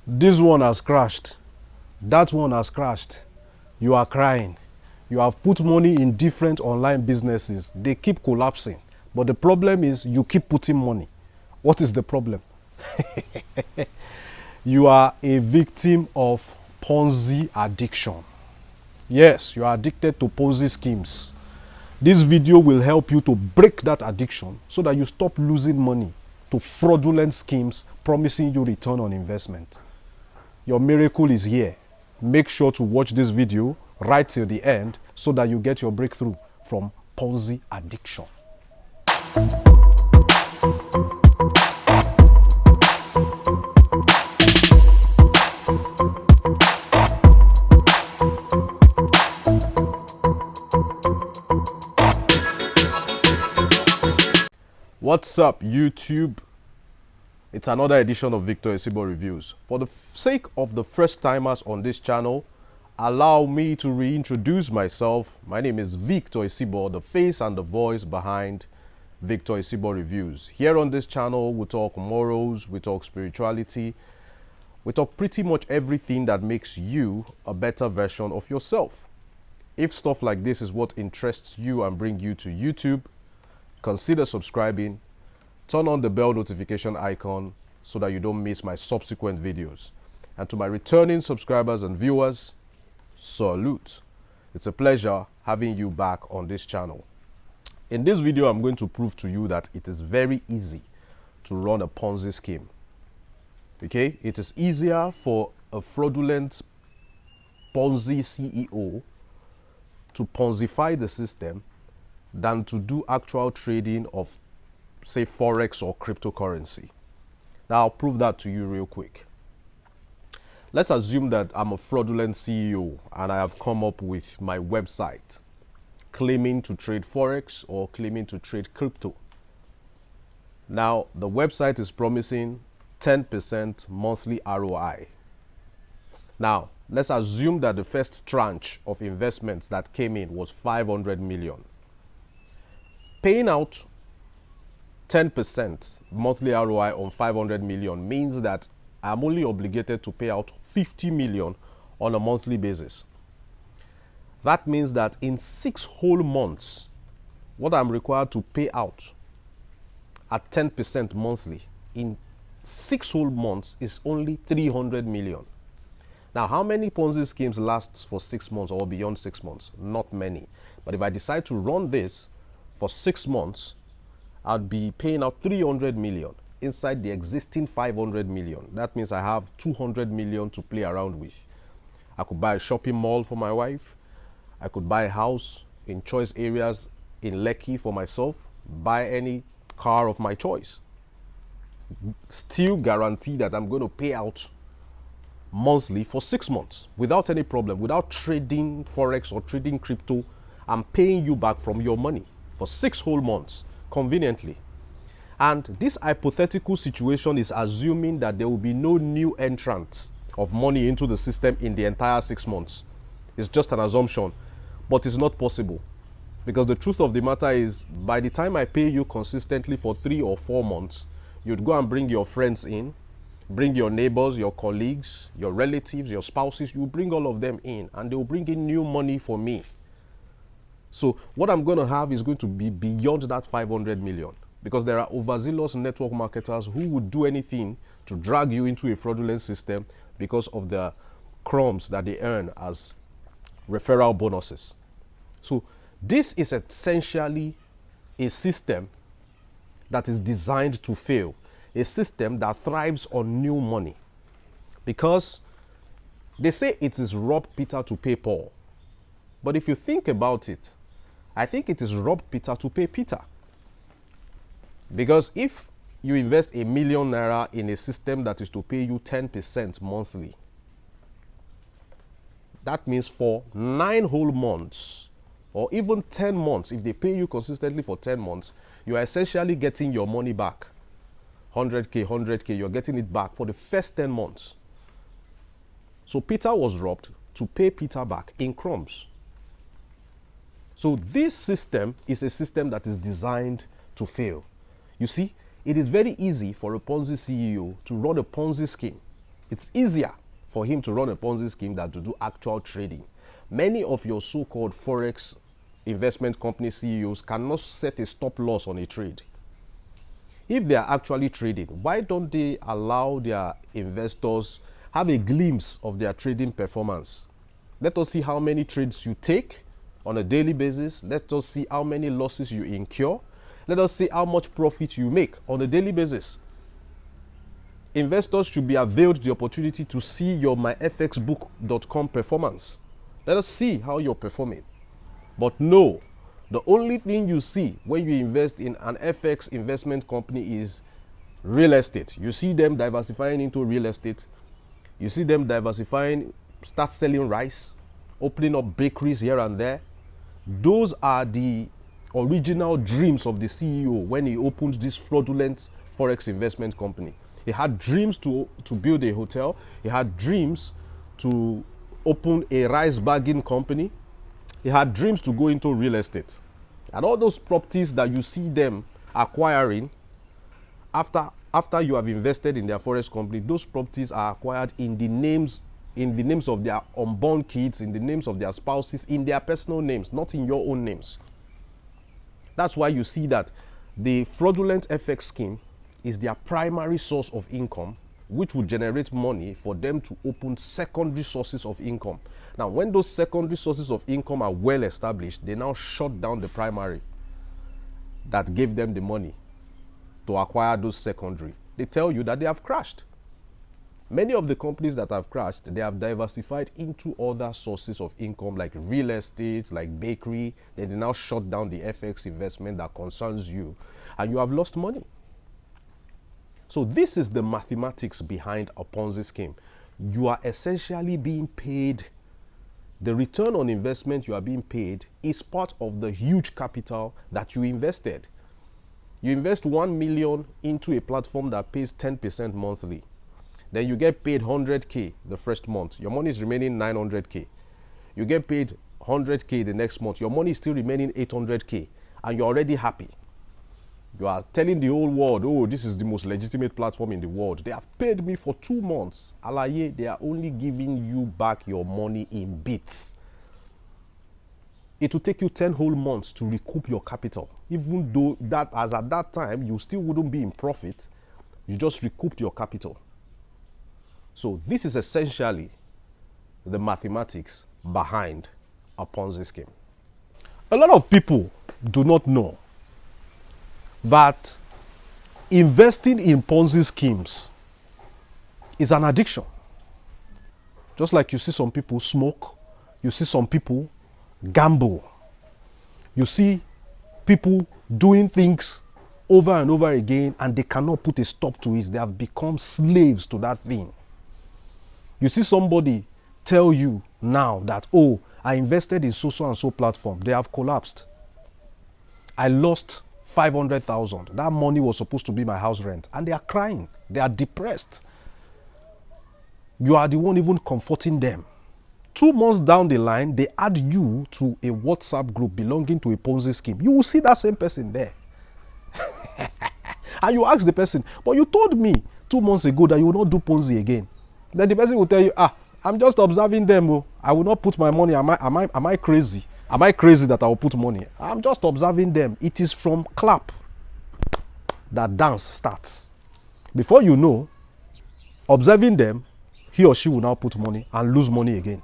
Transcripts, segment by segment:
This one has crashed. That one has crashed. You are crying. You have put money in different online businesses. They keep collapsing. But the problem is you keep putting money. What is the problem? You are a victim of Ponzi addiction. Yes, you are addicted to Ponzi schemes. This video will help you to break that addiction so that you stop losing money to fraudulent schemes promising you return on investment. Your miracle is here. Make sure to watch this video right till the end so that you get your breakthrough from Ponzi addiction. What's up, YouTube? It's another edition of Victor Isibo Reviews. For the sake of the first timers on this channel, allow me to reintroduce myself. My name is Victor Isibo, the face and the voice behind Victor Isibo Reviews. Here on this channel, we talk morals, we talk spirituality, we talk pretty much everything that makes you a better version of yourself. If stuff like this is what interests you and bring you to YouTube, consider subscribing, turn on the bell notification icon so that you don't miss my subsequent videos. And to my returning subscribers and viewers, salute. It's a pleasure having you back on this channel. In this video, I'm going to prove to you that it is very easy to run a Ponzi scheme. Okay? It is easier for a fraudulent Ponzi CEO to Ponzify the system than to do actual trading of, say, Forex or cryptocurrency. Now, I'll prove that to you real quick. Let's assume that I'm a fraudulent CEO and I have come up with my website claiming to trade Forex or claiming to trade crypto. Now, the website is promising 10% monthly ROI. Now, let's assume that the first tranche of investments that came in was 500 million. Paying out 10% monthly ROI on 500 million means that I'm only obligated to pay out 50 million on a monthly basis. That means that in 6 whole months, what I'm required to pay out at 10% monthly in 6 whole months is only 300 million. Now, how many Ponzi schemes last for 6 months or beyond 6 months? Not many. But if I decide to run this for 6 months, I'd be paying out 300 million inside the existing 500 million. That means I have 200 million to play around with. I could buy a shopping mall for my wife. I could buy a house in choice areas in Lekki for myself. Buy any car of my choice. Still guarantee that I'm going to pay out monthly for 6 months without any problem, without trading Forex or trading crypto. I'm paying you back from your money for 6 whole months, conveniently. And this hypothetical situation is assuming that there will be no new entrants of money into the system in the entire 6 months. It's just an assumption, but it's not possible. Because the truth of the matter is, by the time I pay you consistently for 3 or 4 months, you'd go and bring your friends in, bring your neighbors, your colleagues, your relatives, your spouses, you bring all of them in, and they will bring in new money for me. So what I'm going to have is going to be beyond that 500 million, because there are overzealous network marketers who would do anything to drag you into a fraudulent system because of the crumbs that they earn as referral bonuses. So this is essentially a system that is designed to fail, a system that thrives on new money, because they say it is rob Peter to pay Paul. But if you think about it, I think it is rob Peter to pay Peter. Because if you invest ₦1 million in a system that is to pay you 10% monthly, that means for 9 whole months, or even 10 months, if they pay you consistently for 10 months, you are essentially getting your money back. 100K, 100K, you're getting it back for the first 10 months. So Peter was robbed to pay Peter back in crumbs. So this system is a system that is designed to fail. You see, it is very easy for a Ponzi CEO to run a Ponzi scheme It's easier for him to run a Ponzi scheme than to do actual trading. Many of your so-called Forex investment company CEOs cannot set a stop loss on a trade. If they are actually trading, why don't they allow their investors have a glimpse of their trading performance? Let us see how many trades you take on a daily basis. Let us see how many losses you incur. Let us see how much profit you make on a daily basis. Investors should be availed the opportunity to see your myfxbook.com performance. Let us see how you're performing. But no, the only thing you see when you invest in an FX investment company is real estate. You see them diversifying into real estate. You see them diversifying, start selling rice, opening up bakeries here and there. Those are the original dreams of the CEO when he opened this fraudulent Forex investment company. He had dreams to build a hotel. He had dreams to open a rice bagging company. He had dreams to go into real estate. And all those properties that you see them acquiring after you have invested in their Forex company, those properties are acquired in the names of their unborn kids, in the names of their spouses, in their personal names, not in your own names. That's why you see that the fraudulent FX scheme is their primary source of income, which will generate money for them to open secondary sources of income. Now, when those secondary sources of income are well established, they now shut down the primary that gave them the money to acquire those secondary. They tell you that they have crashed. Many of the companies that have crashed, they have diversified into other sources of income like real estate, like bakery. Then they now shut down the FX investment that concerns you, and you have lost money. So this is the mathematics behind a Ponzi scheme. You are essentially being paid. The return on investment you are being paid is part of the huge capital that you invested. You invest 1 million into a platform that pays 10% monthly. Then you get paid 100K the first month. Your money is remaining 900K. You get paid 100K the next month. Your money is still remaining 800K. And you're already happy. You are telling the whole world, oh, this is the most legitimate platform in the world. They have paid me for 2 months. Alaye, they are only giving you back your money in bits. It will take you 10 whole months to recoup your capital. Even though that, as at that time, you still wouldn't be in profit, you just recouped your capital. So this is essentially the mathematics behind a Ponzi scheme. A lot of people do not know that investing in Ponzi schemes is an addiction. Just like you see some people smoke, you see some people gamble, you see people doing things over and over again and they cannot put a stop to it. They have become slaves to that thing. You see somebody tell you now that, oh, I invested in so and so platform. They have collapsed. I lost 500,000. That money was supposed to be my house rent. And they are crying. They are depressed. You are the one even comforting them. 2 months down the line, they add you to a WhatsApp group belonging to a Ponzi scheme. You will see that same person there. And you ask the person, but you told me 2 months ago that you will not do Ponzi again. Then the person will tell you, I'm just observing them. Oh. I will not put my money. Am I crazy? Am I crazy that I will put money? I'm just observing them. It is from clap that dance starts. Before you know, observing them, he or she will now put money and lose money again.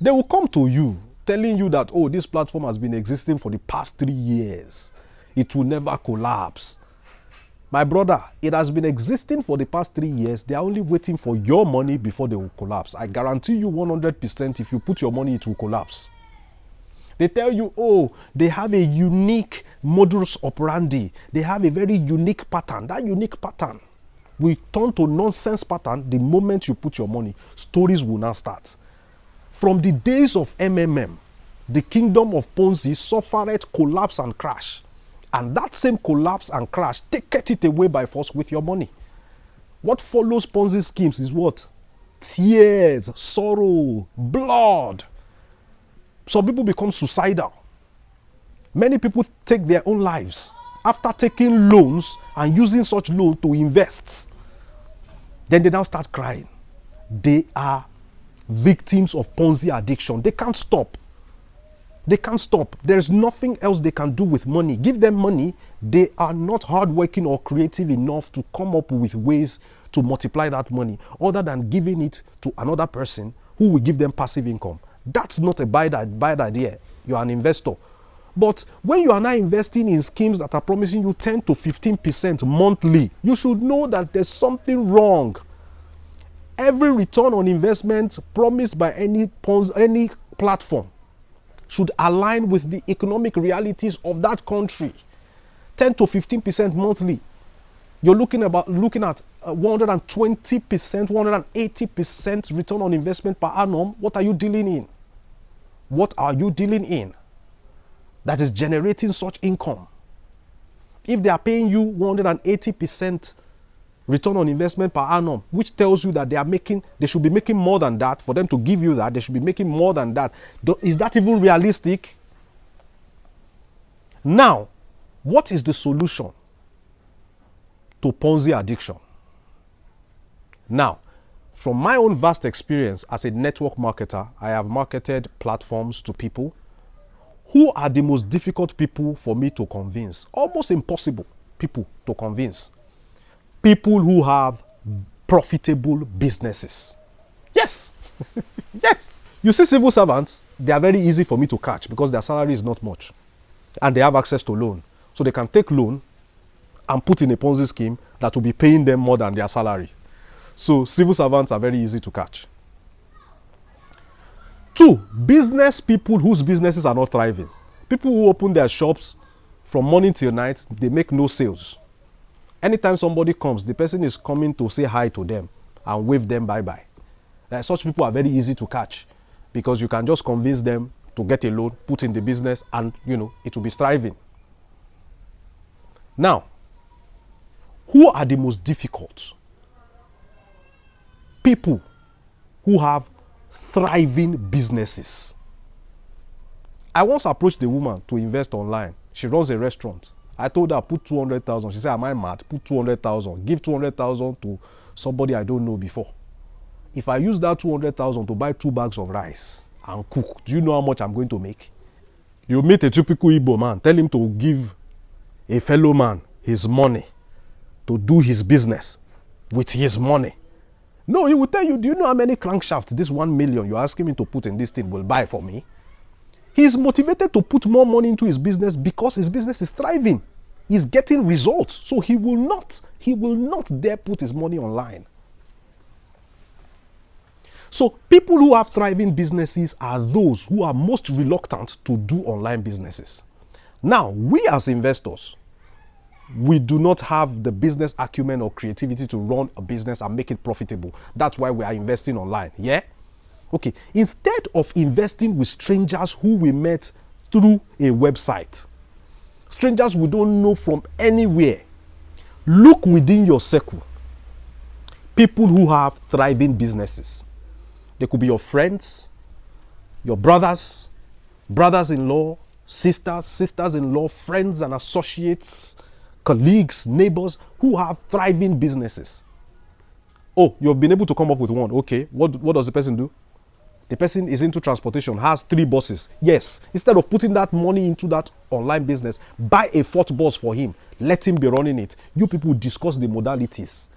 They will come to you telling you that, oh, this platform has been existing for the past 3 years. It will never collapse. My brother, it has been existing for the past 3 years. They are only waiting for your money before they will collapse. I guarantee you 100% if you put your money, it will collapse. They tell you, oh, they have a unique modus operandi. They have a very unique pattern. That unique pattern will turn to nonsense pattern the moment you put your money. Stories will now start. From the days of MMM, the kingdom of Ponzi suffered collapse and crash. And that same collapse and crash, take it away by force with your money. What follows Ponzi schemes is what? Tears, sorrow, blood. Some people become suicidal. Many people take their own lives after taking loans and using such loans to invest. Then they now start crying. They are victims of Ponzi addiction. They can't stop. They can't stop. There's nothing else they can do with money. Give them money. They are not hardworking or creative enough to come up with ways to multiply that money other than giving it to another person who will give them passive income. That's not a bad idea. You're an investor. But when you are now investing in schemes that are promising you 10 to 15% monthly, you should know that there's something wrong. Every return on investment promised by any platform should align with the economic realities of that country. 10 to 15% monthly. You're looking at 120%, 180% return on investment per annum. What are you dealing in? What are you dealing in that is generating such income? If they are paying you 180% return on investment per annum, which tells you that they should be making more than that. For them to give you that, they should be making more than that. Is that even realistic? Now, what is the solution to Ponzi addiction? Now, from my own vast experience as a network marketer, I have marketed platforms to people who are the most difficult people for me to convince. Almost impossible people to convince. People who have profitable businesses. Yes. Yes. You see, civil servants, they are very easy for me to catch because their salary is not much. And they have access to loan. So they can take loan and put in a Ponzi scheme that will be paying them more than their salary. So civil servants are very easy to catch. 2, business people whose businesses are not thriving. People who open their shops from morning till night, they make no sales. Anytime somebody comes, the person is coming to say hi to them and wave them bye-bye. Such people are very easy to catch because you can just convince them to get a loan, put in the business, and it will be thriving. Now, who are the most difficult? People who have thriving businesses. I once approached a woman to invest online. She runs a restaurant. I told her, put 200,000. She said, am I mad? Put 200,000. Give 200,000 to somebody I don't know before. If I use that 200,000 to buy 2 bags of rice and cook, do you know how much I'm going to make? You meet a typical Igbo man, tell him to give a fellow man his money to do his business with his money. No, he will tell you, do you know how many crankshafts this 1 million you're asking me to put in this thing will buy for me? He's motivated to put more money into his business because his business is thriving. He's getting results. So he will not dare put his money online. So people who have thriving businesses are those who are most reluctant to do online businesses. Now, we as investors, we do not have the business acumen or creativity to run a business and make it profitable. That's why we are investing online. Yeah? Okay, instead of investing with strangers who we met through a website, strangers we don't know from anywhere, look within your circle. People who have thriving businesses. They could be your friends, your brothers, brothers-in-law, sisters, sisters-in-law, friends and associates, colleagues, neighbors who have thriving businesses. Oh, you've been able to come up with one. Okay, what does the person do? The person is into transportation, has 3 buses. Yes, instead of putting that money into that online business, buy a 4th bus for him. Let him be running it. You people discuss the modalities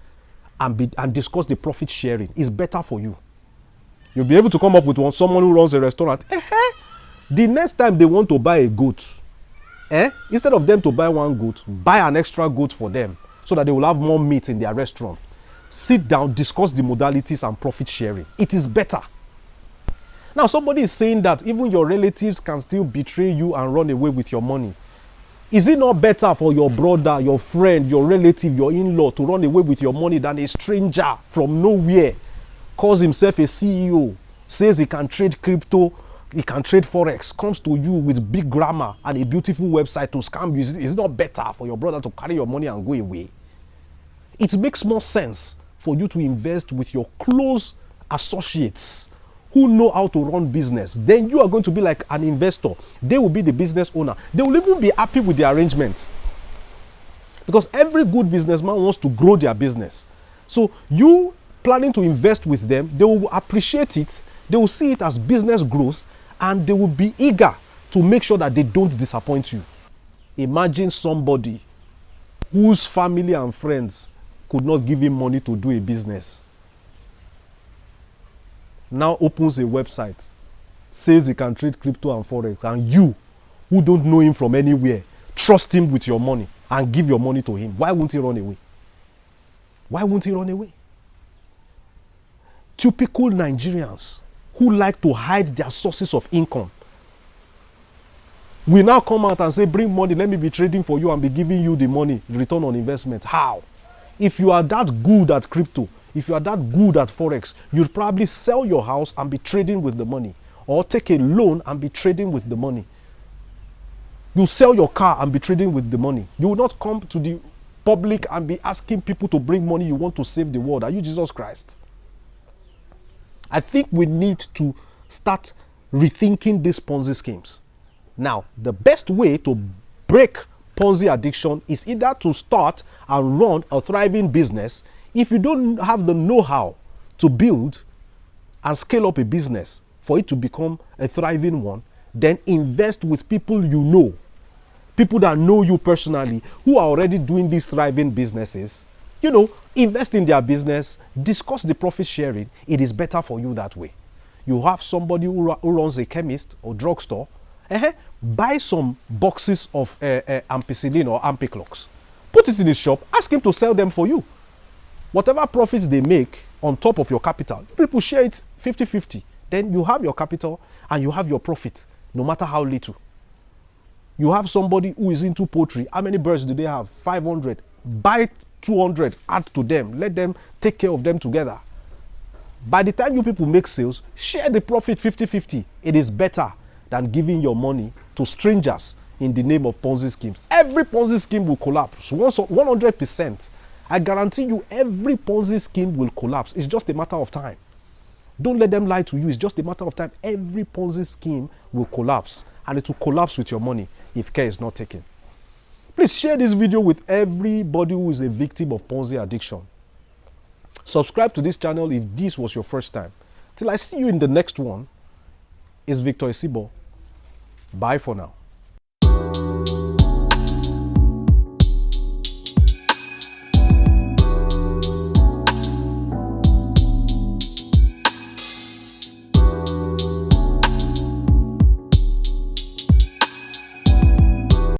and discuss the profit sharing. It's better for you. You'll be able to come up with someone who runs a restaurant. The next time they want to buy a goat, instead of them to buy 1 goat, buy an extra goat for them so that they will have more meat in their restaurant. Sit down, discuss the modalities and profit sharing. It is better. Now, somebody is saying that even your relatives can still betray you and run away with your money. Is it not better for your brother, your friend, your relative, your in-law to run away with your money than a stranger from nowhere, calls himself a CEO, says he can trade crypto, he can trade Forex, comes to you with big grammar and a beautiful website to scam you? Is it not better for your brother to carry your money and go away? It makes more sense for you to invest with your close associates who know how to run business. Then you are going to be like an investor. They will be the business owner. They will even be happy with the arrangement. Because every good businessman wants to grow their business. So you planning to invest with them, they will appreciate it, they will see it as business growth, and they will be eager to make sure that they don't disappoint you. Imagine somebody whose family and friends could not give him money to do a business. Now opens a website, says he can trade crypto and forex, and you, who don't know him from anywhere, trust him with your money and give your money to him. Why won't he run away? Why won't he run away? Typical Nigerians who like to hide their sources of income will now come out and say, bring money, let me be trading for you and be giving you the money, return on investment. How? If you are that good at crypto, if you are that good at forex, you'd probably sell your house and be trading with the money, or take a loan and be trading with the money. You sell your car and be trading with the money. You will not come to the public and be asking people to bring money. You want to save the world. Are you Jesus Christ? I think we need to start rethinking these Ponzi schemes. Now, the best way to break Ponzi addiction is either to start and run a thriving business. If you don't have the know-how to build and scale up a business for it to become a thriving one, then invest with people you know, people that know you personally, who are already doing these thriving businesses. You know, invest in their business, discuss the profit sharing. It is better for you that way. You have somebody who runs a chemist or drugstore, buy some boxes of ampicillin or ampiclox, put it in his shop, ask him to sell them for you. Whatever profits they make on top of your capital, people share it 50-50. Then you have your capital and you have your profit, no matter how little. You have somebody who is into poultry. How many birds do they have? 500. Buy 200, add to them. Let them take care of them together. By the time you people make sales, share the profit 50-50. It is better than giving your money to strangers in the name of Ponzi schemes. Every Ponzi scheme will collapse, 100%. I guarantee you every Ponzi scheme will collapse. It's just a matter of time. Don't let them lie to you. It's just a matter of time. Every Ponzi scheme will collapse, and it will collapse with your money if care is not taken. Please share this video with everybody who is a victim of Ponzi addiction. Subscribe to this channel if this was your first time. Till I see you in the next one, it's Victor Isibo. Bye for now.